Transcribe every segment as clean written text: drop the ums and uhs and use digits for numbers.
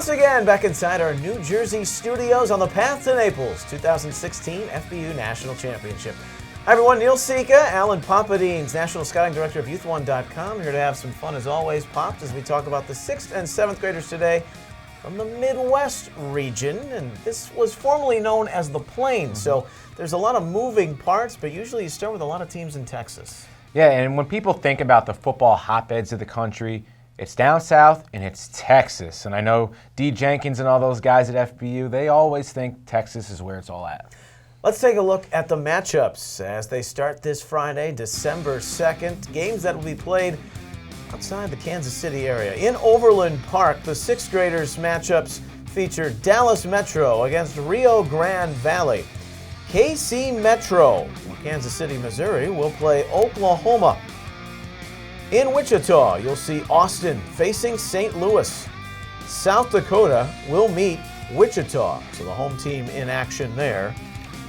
Once again, back inside our New Jersey studios on the path to Naples, 2016 FBU National Championship. Hi everyone, Neil Sika, Alan Popadines, National Scouting Director of Youth1.com, here to have some fun as always, Pops, as we talk about the 6th and 7th graders today from the Midwest region. And this was formerly known as the Plains, so there's a lot of moving parts, but usually you start with a lot of teams in Texas. Yeah, and when people think about the football hotbeds of the country, it's down south and it's Texas. And I know D. Jenkins and all those guys at FBU, they always think Texas is where it's all at. Let's take a look at the matchups as they start this Friday, December 2nd. Games that will be played outside the Kansas City area. In Overland Park, the 6th graders matchups feature Dallas Metro against Rio Grande Valley. KC Metro from Kansas City, Missouri will play Oklahoma. In Wichita, you'll see Austin facing St. Louis. South Dakota will meet Wichita, so the home team in action there,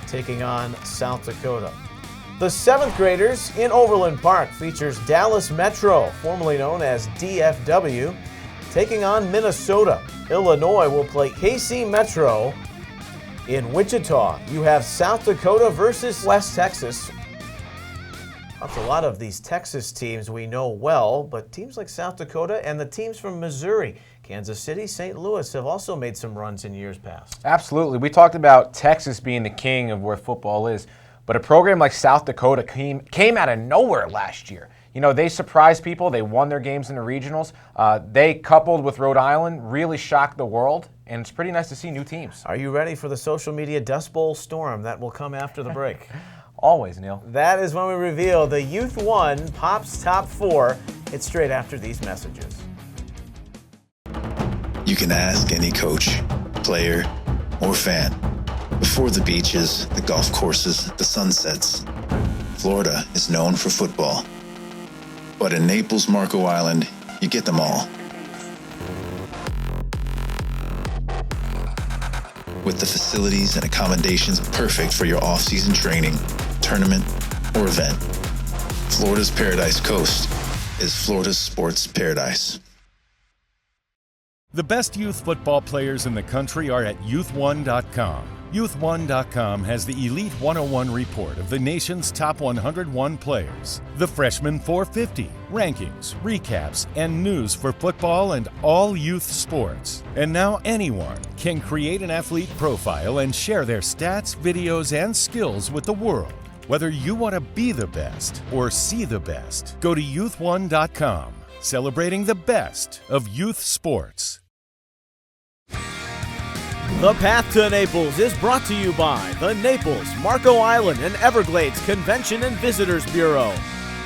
taking on South Dakota. The 7th graders in Overland Park features Dallas Metro, formerly known as DFW, taking on Minnesota. Illinois will play KC Metro. In Wichita, you have South Dakota versus West Texas. That's a lot of these Texas teams we know well, but teams like South Dakota and the teams from Missouri, Kansas City, St. Louis have also made some runs in years past. Absolutely. We talked about Texas being the king of where football is, but a program like South Dakota came out of nowhere last year. You know, they surprised people. They won their games in the regionals. They, coupled with Rhode Island, really shocked the world, and it's pretty nice to see new teams. Are you ready for the social media Dust Bowl storm that will come after the break? Always, Neil. That is when we reveal the Youth 1 Pops Top 4. It's straight after these messages. You can ask any coach, player, or fan. Before the beaches, the golf courses, the sunsets, Florida is known for football. But in Naples, Marco Island, you get them all. With the facilities and accommodations perfect for your off-season training, tournament, or event. Florida's Paradise Coast is Florida's sports paradise. The best youth football players in the country are at Youth1.com. Youth1.com has the Elite 101 report of the nation's top 101 players, the Freshman 450, rankings, recaps, and news for football and all youth sports. And now anyone can create an athlete profile and share their stats, videos, and skills with the world. Whether you want to be the best or see the best, go to Youth1.com, celebrating the best of youth sports. The Path to Naples is brought to you by the Naples, Marco Island, and Everglades Convention and Visitors Bureau.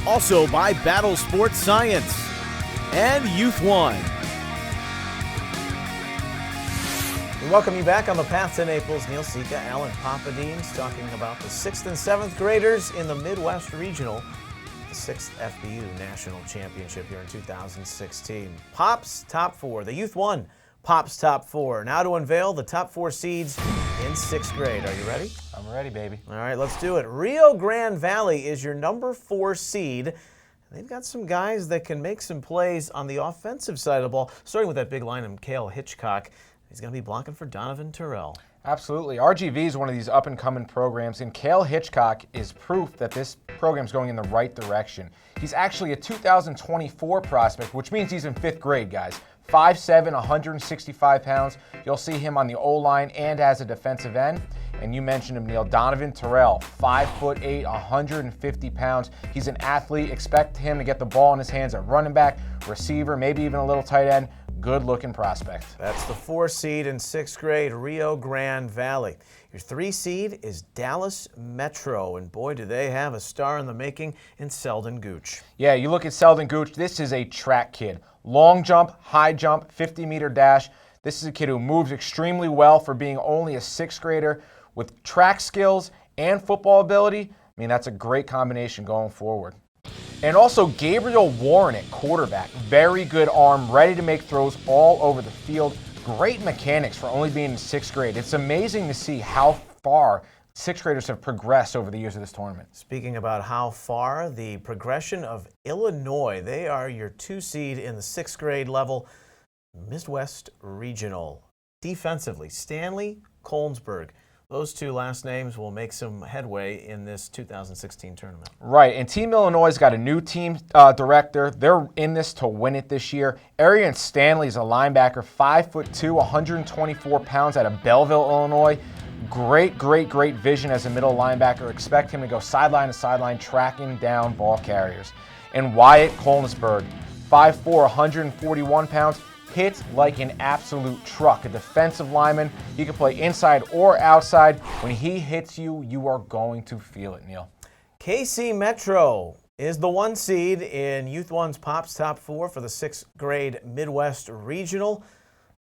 Also by Battle Sports Science and Youth 1. We welcome you back on the Path to Naples. Neil Sika, Alan Popadines, talking about the 6th and 7th graders in the Midwest Regional, the 6th FBU National Championship here in 2016. Pops Top 4, the Youth 1 Pops Top 4. Now to unveil the top 4 seeds in 6th grade. Are you ready? I'm ready, baby. All right, let's do it. Rio Grande Valley is your number 4 seed. They've got some guys that can make some plays on the offensive side of the ball, starting with that big line of Cale Hitchcock. He's going to be blocking for Donovan Terrell. Absolutely. RGV is one of these up-and-coming programs, and Cale Hitchcock is proof that this program's going in the right direction. He's actually a 2024 prospect, which means he's in 5th grade, guys. 5'7", 165 pounds. You'll see him on the O-line and as a defensive end. And you mentioned him, Neil. Donovan Terrell, 5'8", 150 pounds. He's an athlete. Expect him to get the ball in his hands at running back, receiver, maybe even a little tight end. Good-looking prospect. That's the 4 seed in 6th grade, Rio Grande Valley. Your 3 seed is Dallas Metro, and boy, do they have a star in the making in Selden Gooch. Yeah, you look at Selden Gooch, this is a track kid. Long jump, high jump, 50-meter dash. This is a kid who moves extremely well for being only a 6th grader with track skills and football ability. I mean, that's a great combination going forward. And also Gabriel Warren at quarterback. Very good arm, ready to make throws all over the field. Great mechanics for only being in 6th grade. It's amazing to see how far 6th graders have progressed over the years of this tournament. Speaking about how far, the progression of Illinois. They are your 2 seed in the 6th grade level. Midwest Regional. Defensively, Stanley, Kolnsberg. Those two last names will make some headway in this 2016 tournament. Right, and Team Illinois got a new team director. They're in this to win it this year. Arian Stanley is a linebacker, 5'2", 124 pounds out of Belleville, Illinois. Great vision as a middle linebacker. Expect him to go sideline to sideline, tracking down ball carriers. And Wyatt Kolnsberg, 5'4", 141 pounds, hits like an absolute truck. A defensive lineman. He can play inside or outside. When he hits you, you are going to feel it, Neil. KC Metro is the 1 seed in Youth One's Pops Top 4 for the 6th grade Midwest Regional.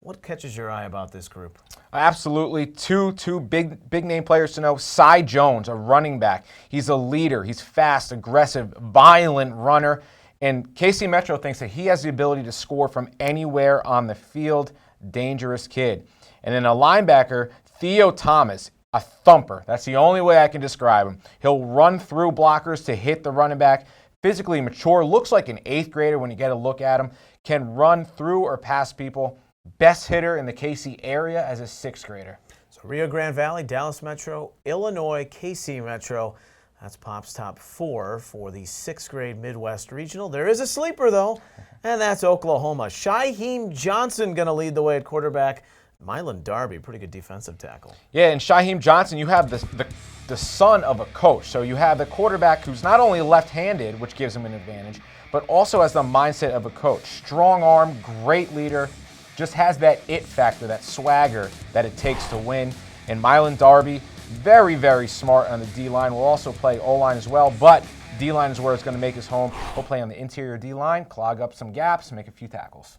What catches your eye about this group? Absolutely. Two big name players to know. Cy Jones, a running back. He's a leader. He's fast, aggressive, violent runner. And KC Metro thinks that he has the ability to score from anywhere on the field. Dangerous kid. And then a linebacker, Theo Thomas, a thumper. That's the only way I can describe him. He'll run through blockers to hit the running back. Physically mature, looks like an 8th grader when you get a look at him. Can run through or pass people. Best hitter in the KC area as a 6th grader. So Rio Grande Valley, Dallas Metro, Illinois, KC Metro. That's Pop's Top 4 for the 6th grade Midwest Regional. There is a sleeper, though, and that's Oklahoma. Shaheem Johnson going to lead the way at quarterback. Mylan Darby, pretty good defensive tackle. Yeah, and Shaheem Johnson, you have the son of a coach. So you have the quarterback who's not only left-handed, which gives him an advantage, but also has the mindset of a coach. Strong arm, great leader, just has that it factor, that swagger that it takes to win. And Mylan Darby, very smart on the D-line. Will also play O-line as well, but D-line is where it's going to make his home. He'll play on the interior D-line, clog up some gaps, make a few tackles.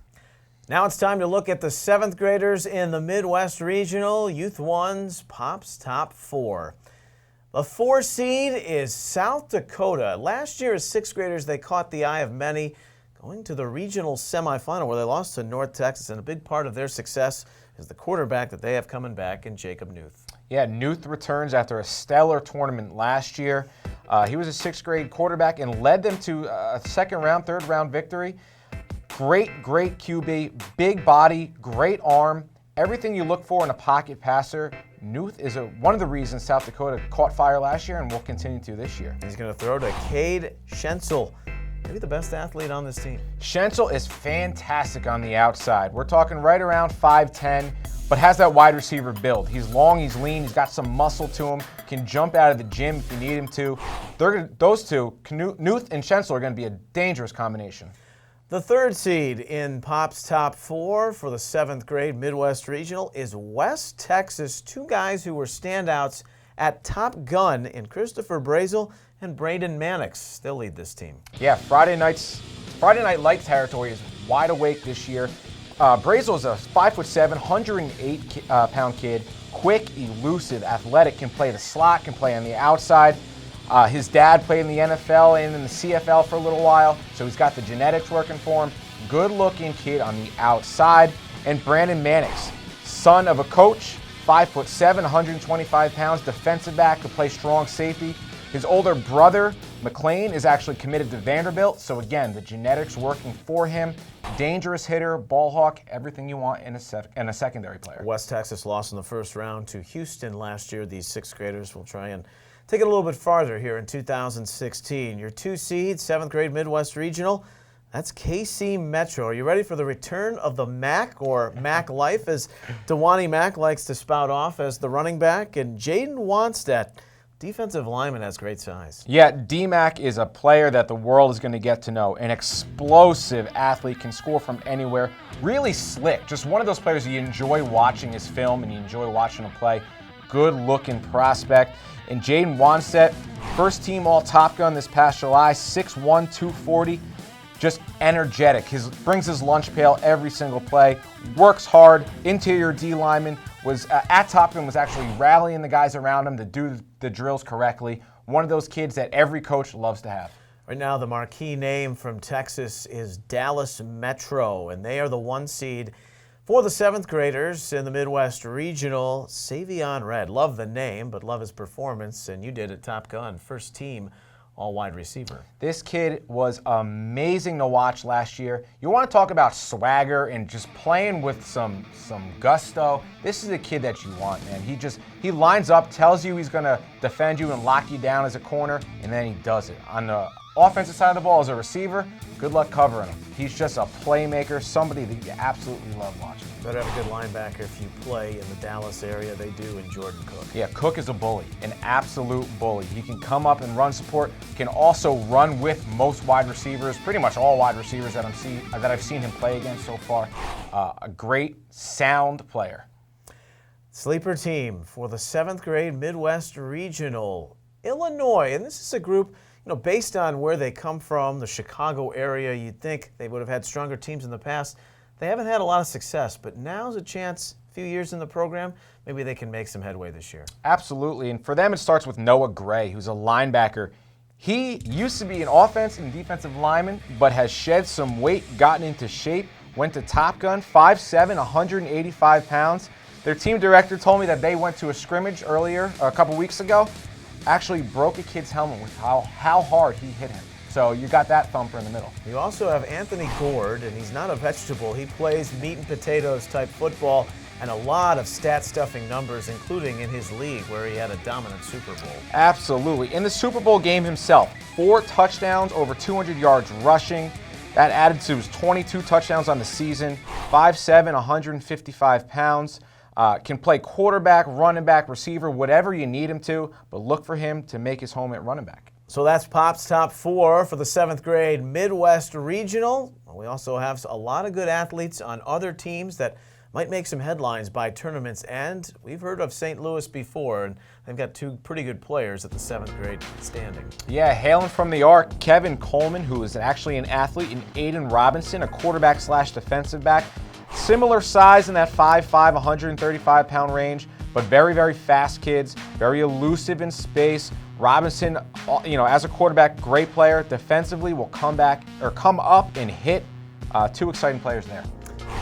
Now it's time to look at the 7th graders in the Midwest Regional, Youth One's Pops Top 4. The 4 seed is South Dakota. Last year as 6th graders, they caught the eye of many, going to the regional semifinal where they lost to North Texas, and a big part of their success is the quarterback that they have coming back in Jacob Newth. Yeah, Newth returns after a stellar tournament last year. He was a 6th grade quarterback and led them to a 2nd round, 3rd round victory. Great QB, big body, great arm, everything you look for in a pocket passer. Newth is one of the reasons South Dakota caught fire last year and will continue to this year. He's going to throw to Cade Schenzel, maybe the best athlete on this team. Schenzel is fantastic on the outside. We're talking right around 5'10", but has that wide receiver build. He's long, he's lean, he's got some muscle to him, can jump out of the gym if you need him to. Those two, Newth and Schenzel, are going to be a dangerous combination. The 3rd seed in Pop's Top 4 for the 7th grade Midwest Regional is West Texas. 2 guys who were standouts at Top Gun in Christopher Brazel and Braden Mannix. They'll lead this team. Yeah, Friday Night Lights territory is wide awake this year. Brazel is a 5'7", 108-pound kid. Quick, elusive, athletic, can play the slot, can play on the outside. His dad played in the NFL and in the CFL for a little while, so he's got the genetics working for him. Good-looking kid on the outside. And Brandon Mannix, son of a coach, 5'7", 125 pounds, defensive back, could play strong safety. His older brother, McLean, is actually committed to Vanderbilt, so again, the genetics working for him. Dangerous hitter, ball hawk, everything you want in a secondary player. West Texas lost in the 1st round to Houston last year. These 6th graders will try and take it a little bit farther here in 2016. Your 2 seed, 7th grade Midwest Regional, that's KC Metro. Are you ready for the return of the Mac, or Mac Life, as Dewani Mack likes to spout off as the running back? And Jaden Wanstedt, defensive lineman, has great size. Yeah, D-Mac is a player that the world is going to get to know. An explosive athlete, can score from anywhere. Really slick. Just one of those players you enjoy watching his film and you enjoy watching him play. Good-looking prospect. And Jaden Wanstedt, 1st team All-Top Gun this past July, 6'1", 240. Just energetic. Brings his lunch pail every single play. Works hard. Interior D lineman. Was at Top Gun, was actually rallying the guys around him to do the drills correctly. One of those kids that every coach loves to have. Right now, the marquee name from Texas is Dallas Metro, and they are the 1 seed for the 7th graders in the Midwest Regional. Savion Red, love the name, but love his performance, and you did at Top Gun, 1st team all-wide receiver. This kid was amazing to watch last year. You want to talk about swagger and just playing with some gusto. This is the kid that you want, man. He lines up, tells you he's going to defend you and lock you down as a corner, and then he does it. On the offensive side of the ball as a receiver, good luck covering him. He's just a playmaker, somebody that you absolutely love watching. Better have a good linebacker if you play in the Dallas area. They do in Jordan Cook. Yeah, Cook is a bully, an absolute bully. He can come up and run support, can also run with most wide receivers, pretty much all wide receivers that I've seen him play against so far. A great, sound player. Sleeper team for the 7th grade Midwest Regional, Illinois. And this is a group, based on where they come from, the Chicago area, you'd think they would have had stronger teams in the past. They haven't had a lot of success, but now's a chance, a few years in the program, maybe they can make some headway this year. Absolutely, and for them it starts with Noah Gray, who's a linebacker. He used to be an offensive and defensive lineman, but has shed some weight, gotten into shape, went to Top Gun, 5'7", 185 pounds. Their team director told me that they went to a scrimmage earlier, a couple weeks ago, actually broke a kid's helmet with how hard he hit him. So you got that thumper in the middle. You also have Anthony Gord, and he's not a vegetable. He plays meat and potatoes type football and a lot of stat-stuffing numbers, including in his league where he had a dominant Super Bowl. Absolutely. In the Super Bowl game himself, 4 touchdowns, over 200 yards rushing. That added to his 22 touchdowns on the season, 5'7", 155 pounds. Can play quarterback, running back, receiver, whatever you need him to, but look for him to make his home at running back. So that's Pop's top 4 for the 7th grade Midwest Regional. We also have a lot of good athletes on other teams that might make some headlines by tournament's end. We've heard of St. Louis before, and they've got 2 pretty good players at the 7th grade standing. Yeah, hailing from the Arc, Kevin Coleman, who is actually an athlete, and Aiden Robinson, a quarterback/defensive back. Similar size in that 5'5", 135-pound range, but very, very fast kids, very elusive in space. Robinson, as a quarterback, great player. Defensively will come up and hit. 2 exciting players there.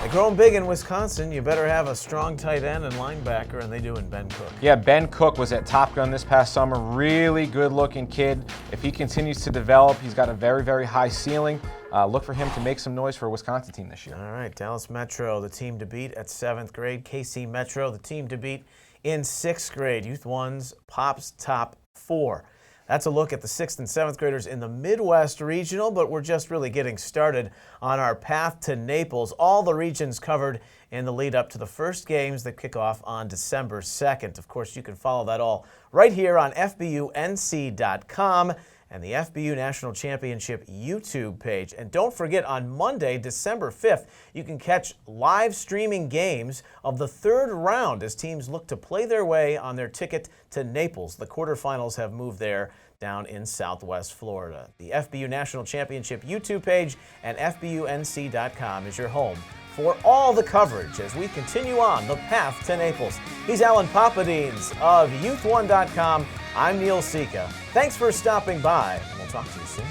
They grow them big in Wisconsin. You better have a strong tight end and linebacker, and they do in Ben Cook. Yeah, Ben Cook was at Top Gun this past summer. Really good-looking kid. If he continues to develop, he's got a very, very high ceiling. Look for him to make some noise for a Wisconsin team this year. All right, Dallas Metro, the team to beat at 7th grade. KC Metro, the team to beat in 6th grade. Youth 1's Pop's top 4. That's a look at the 6th and 7th graders in the Midwest Regional, but we're just really getting started on our path to Naples. All the regions covered in the lead up to the first games that kick off on December 2nd. Of course, you can follow that all right here on FBUNC.com and the FBU National Championship YouTube page. And don't forget, on Monday, December 5th, you can catch live streaming games of the 3rd round as teams look to play their way on their ticket to Naples. The quarterfinals have moved there down in Southwest Florida. The FBU National Championship YouTube page and FBUNC.com is your home for all the coverage as we continue on the path to Naples. He's Alan Popadines of Youth1.com. I'm Neil Sika. Thanks for stopping by, and we'll talk to you soon.